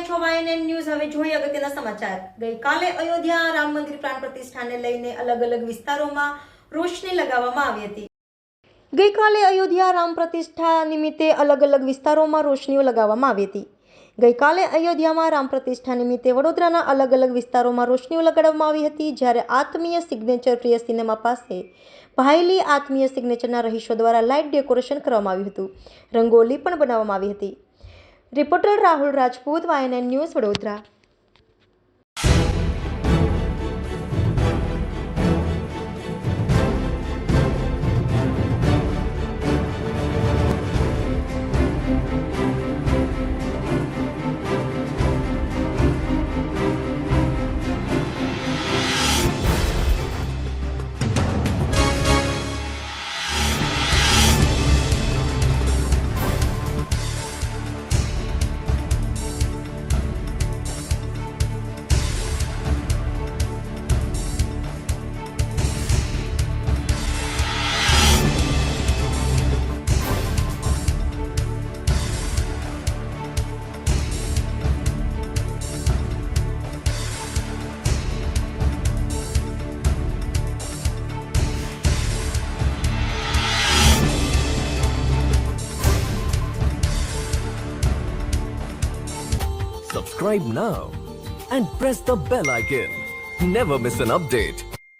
રહ્યા છો YNN news. હવે જોઈએ અગત્યના સમાચાર. ગઈકાલે અયોધ્યા રામ મંદિર પ્રાણ પ્રતિષ્ઠાને લઈને અલગ અલગ વિસ્તારોમાં રોશની લગાવવામાં આવી હતી. ગઈકાલે અયોધ્યા રામ પ્રતિષ્ઠા નિમિત્તે અલગ અલગ વિસ્તારોમાં રોશનીઓ લગાવવામાં આવી હતી. ગઈકાલે અયોધ્યામાં રામ પ્રતિષ્ઠા નિમિત્તે વડોદરાના અલગ અલગ વિસ્તારોમાં રોશનીઓ લગાડવામાં આવી હતી. જ્યારે આત્મીય સિગ્નેચર પ્રિય સિનેમા પાસે ભાયલી આત્મીય સિગ્નેચરના રહીશો દ્વારા લાઇટ ડેકોરેશન કરવામાં આવ્યું હતું. રંગોલી પણ બનાવવામાં આવી હતી. Reporter Rahul Rajput, YNN news, Vadodara. Subscribe now and press the bell icon. Never miss an update.